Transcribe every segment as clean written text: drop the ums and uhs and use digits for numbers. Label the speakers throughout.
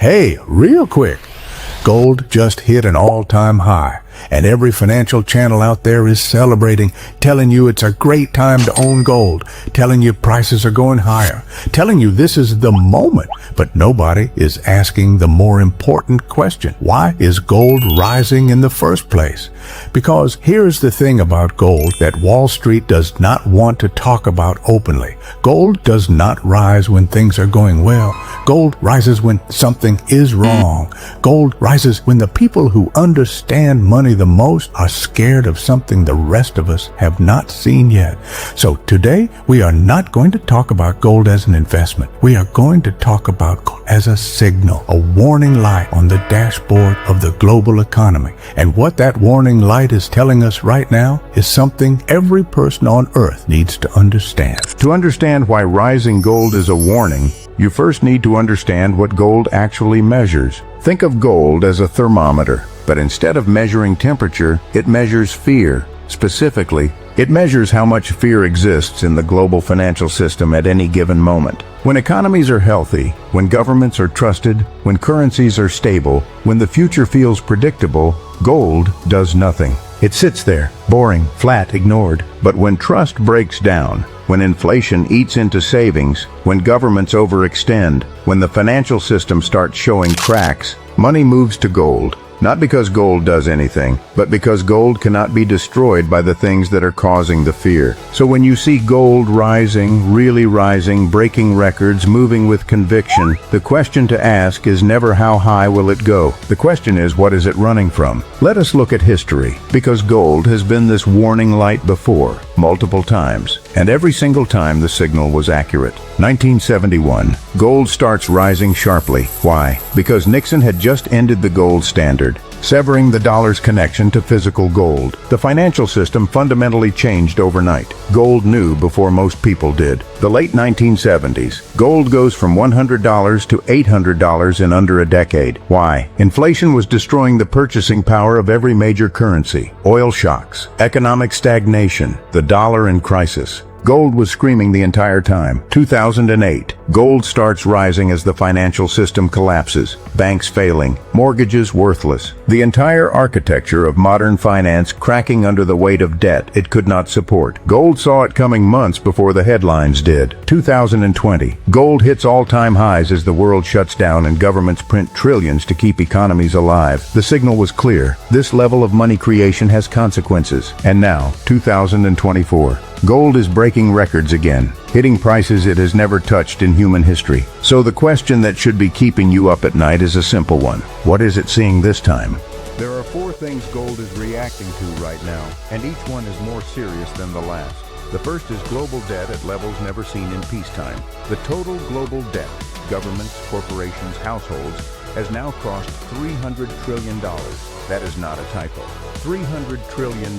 Speaker 1: Hey, real quick. Gold just hit an all-time high, and every financial channel out there is celebrating, telling you it's a great time to own gold, telling you prices are going higher, telling you this is the moment. But nobody is asking the more important question. Why is gold rising in the first place? Because here's the thing about gold that Wall Street does not want to talk about openly. Gold does not rise when things are going well. Gold rises when something is wrong. Gold rises when the people who understand money the most are scared of something the rest of us have not seen yet. So today, we are not going to talk about gold as an investment. We are going to talk about gold as a signal, a warning light on the dashboard of the global economy. And what that warning light is telling us right now is something every person on earth needs to understand.
Speaker 2: To understand why rising gold is a warning, you first need to understand what gold actually measures. Think of gold as a thermometer, but instead of measuring temperature, it measures fear. Specifically, it measures how much fear exists in the global financial system at any given moment. When economies are healthy, when governments are trusted, when currencies are stable, when the future feels predictable, gold does nothing. It sits there, boring, flat, ignored. But when trust breaks down, when inflation eats into savings, when governments overextend, when the financial system starts showing cracks, money moves to gold. Not because gold does anything, but because gold cannot be destroyed by the things that are causing the fear. So when you see gold rising, really rising, breaking records, moving with conviction, the question to ask is never how high will it go. The question is, what is it running from? Let us look at history, because gold has been this warning light before, multiple times, and every single time the signal was accurate. 1971, gold starts rising sharply. Why? Because Nixon had just ended the gold standard, severing the dollar's connection to physical gold. The financial system fundamentally changed overnight. Gold knew before most people did. The late 1970s, gold goes from $100 to $800 in under a decade. Why? Inflation was destroying the purchasing power of every major currency. Oil shocks, economic stagnation, the dollar in crisis. Gold was screaming the entire time. 2008, gold starts rising as the financial system collapses, banks failing, mortgages worthless. The entire architecture of modern finance cracking under the weight of debt it could not support. Gold saw it coming months before the headlines did. 2020, gold hits all-time highs as the world shuts down and governments print trillions to keep economies alive. The signal was clear. This level of money creation has consequences. And now, 2024. Gold is breaking records again, hitting prices it has never touched in human history. So the question that should be keeping you up at night is a simple one. What is it seeing this time? There are four things gold is reacting to right now, and each one is more serious than the last. The first is global debt at levels never seen in peacetime. The total global debt, governments, corporations, households, has now crossed $300 trillion. That is not a typo. $300 trillion.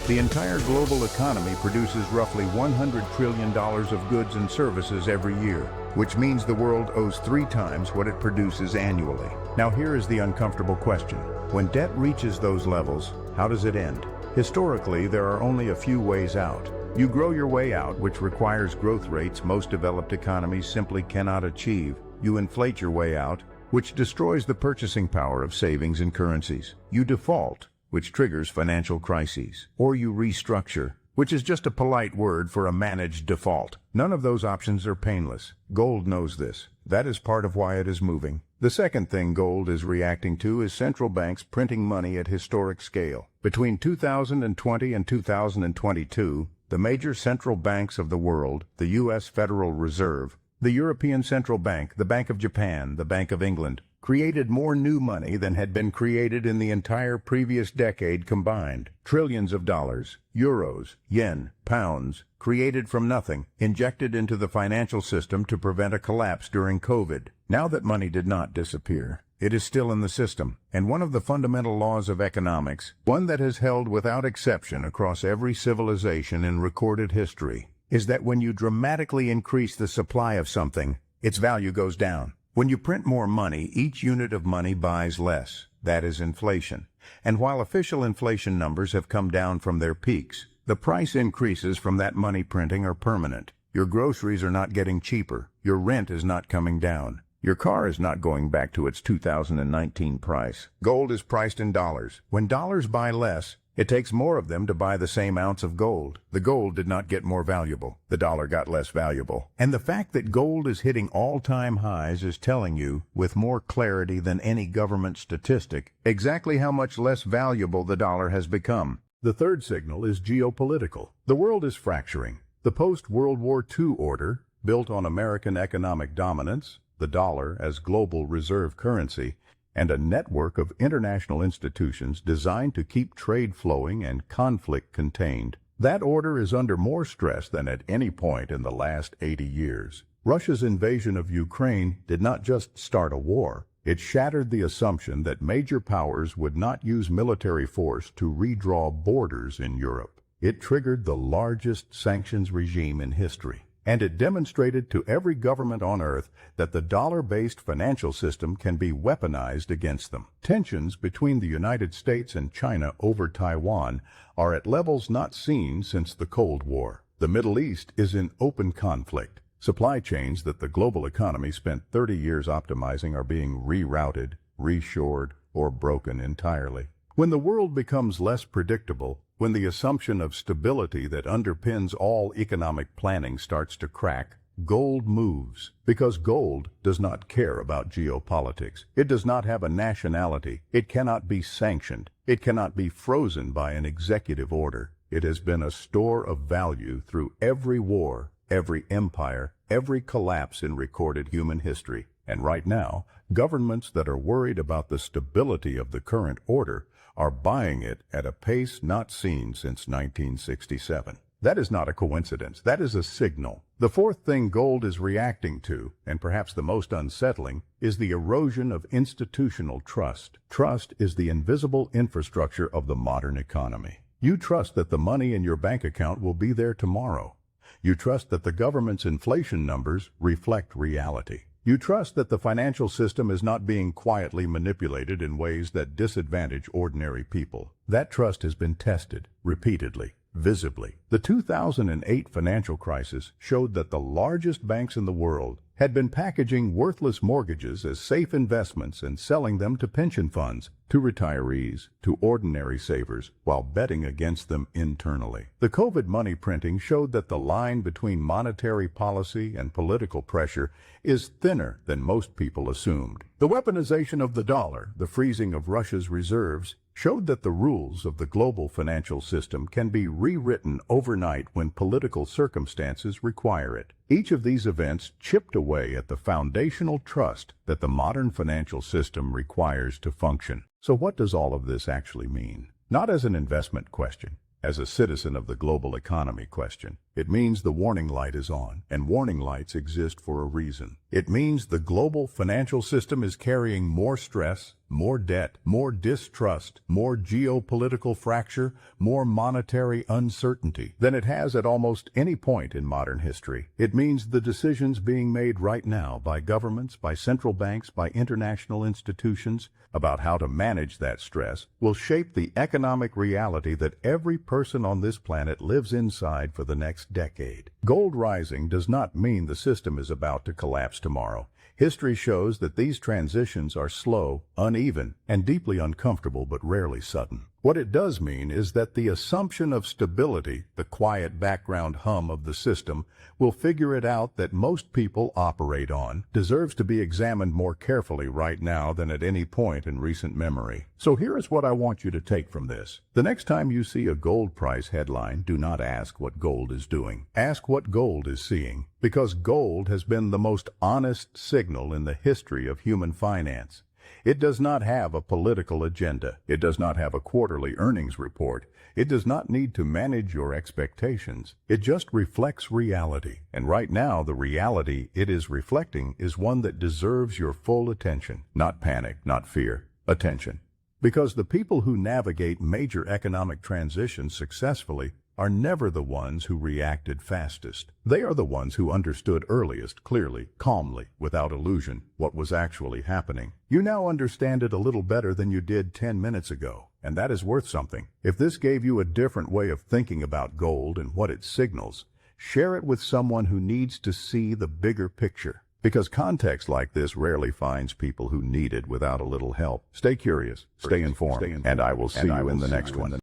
Speaker 2: The entire global economy produces roughly $100 trillion of goods and services every year, which means the world owes 3 times what it produces annually. Now here is the uncomfortable question. When debt reaches those levels, how does it end? Historically, there are only a few ways out. You grow your way out, which requires growth rates most developed economies simply cannot achieve. You inflate your way out, which destroys the purchasing power of savings and currencies. You default, which triggers financial crises. Or you restructure, which is just a polite word for a managed default. None of those options are painless. Gold knows this. That is part of why it is moving. The second thing gold is reacting to is central banks printing money at historic scale. Between 2020 and 2022, the major central banks of the world, the U.S. Federal Reserve, the European Central Bank, the Bank of Japan, the Bank of England, created more new money than had been created in the entire previous decade combined. Trillions of dollars, euros, yen, pounds, created from nothing, injected into the financial system to prevent a collapse during COVID. Now that money did not disappear, it is still in the system. And one of the fundamental laws of economics, one that has held without exception across every civilization in recorded history, is that when you dramatically increase the supply of something, its value goes down. When you print more money, each unit of money buys less. That is inflation. And while official inflation numbers have come down from their peaks, the price increases from that money printing are permanent. Your groceries are not getting cheaper. Your rent is not coming down. Your car is not going back to its 2019 price. Gold is priced in dollars. When dollars buy less, it takes more of them to buy the same ounce of gold. The gold did not get more valuable. The dollar got less valuable. And the fact that gold is hitting all-time highs is telling you, with more clarity than any government statistic, exactly how much less valuable the dollar has become. The third signal is geopolitical. The world is fracturing. The post-World War II order, built on American economic dominance, the dollar as global reserve currency, and a network of international institutions designed to keep trade flowing and conflict contained. That order is under more stress than at any point in the last 80 years. Russia's invasion of Ukraine did not just start a war. It shattered the assumption that major powers would not use military force to redraw borders in Europe. It triggered the largest sanctions regime in history. And it demonstrated to every government on Earth that the dollar-based financial system can be weaponized against them. Tensions between the United States and China over Taiwan are at levels not seen since the Cold War. The Middle East is in open conflict. Supply chains that the global economy spent 30 years optimizing are being rerouted, reshored, or broken entirely. When the world becomes less predictable, when the assumption of stability that underpins all economic planning starts to crack, gold moves. Because gold does not care about geopolitics. It does not have a nationality. It cannot be sanctioned. It cannot be frozen by an executive order. It has been a store of value through every war, every empire, every collapse in recorded human history. And right now, governments that are worried about the stability of the current order are buying it at a pace not seen since 1967. That is not a coincidence. That is a signal. The fourth thing gold is reacting to, and perhaps the most unsettling, is the erosion of institutional trust. Trust is the invisible infrastructure of the modern economy. You trust that the money in your bank account will be there tomorrow. You trust that the government's inflation numbers reflect reality. You trust that the financial system is not being quietly manipulated in ways that disadvantage ordinary people. That trust has been tested repeatedly, visibly. The 2008 financial crisis showed that the largest banks in the world had been packaging worthless mortgages as safe investments and selling them to pension funds, to retirees, to ordinary savers, while betting against them internally. The COVID money printing showed that the line between monetary policy and political pressure is thinner than most people assumed. The weaponization of the dollar, the freezing of Russia's reserves, showed that the rules of the global financial system can be rewritten overnight when political circumstances require it. Each of these events chipped away at the foundational trust that the modern financial system requires to function. So what does all of this actually mean? Not as an investment question, as a citizen of the global economy question. It means the warning light is on, and warning lights exist for a reason. It means the global financial system is carrying more stress, more debt, more distrust, more geopolitical fracture, more monetary uncertainty than it has at almost any point in modern history. It means the decisions being made right now by governments, by central banks, by international institutions about how to manage that stress will shape the economic reality that every person on this planet lives inside for the next decade. Gold rising does not mean the system is about to collapse tomorrow. History shows that these transitions are slow, uneven, and deeply uncomfortable, but rarely sudden. What it does mean is that the assumption of stability, the quiet background hum of the system, will figure it out that most people operate on, deserves to be examined more carefully right now than at any point in recent memory. So here is what I want you to take from this. The next time you see a gold price headline, do not ask what gold is doing. Ask what gold is seeing, because gold has been the most honest signal in the history of human finance. It does not have a political agenda. It does not have a quarterly earnings report. It does not need to manage your expectations. It just reflects reality. And right now, the reality it is reflecting is one that deserves your full attention. Not panic, not fear. Attention. Because the people who navigate major economic transitions successfully are never the ones who reacted fastest. They are the ones who understood earliest, clearly, calmly, without illusion, what was actually happening. You now understand it a little better than you did 10 minutes ago, and that is worth something. If this gave you a different way of thinking about gold and what it signals, share it with someone who needs to see the bigger picture. Because context like this rarely finds people who need it without a little help. Stay curious, stay informed, and I will see you in the next one.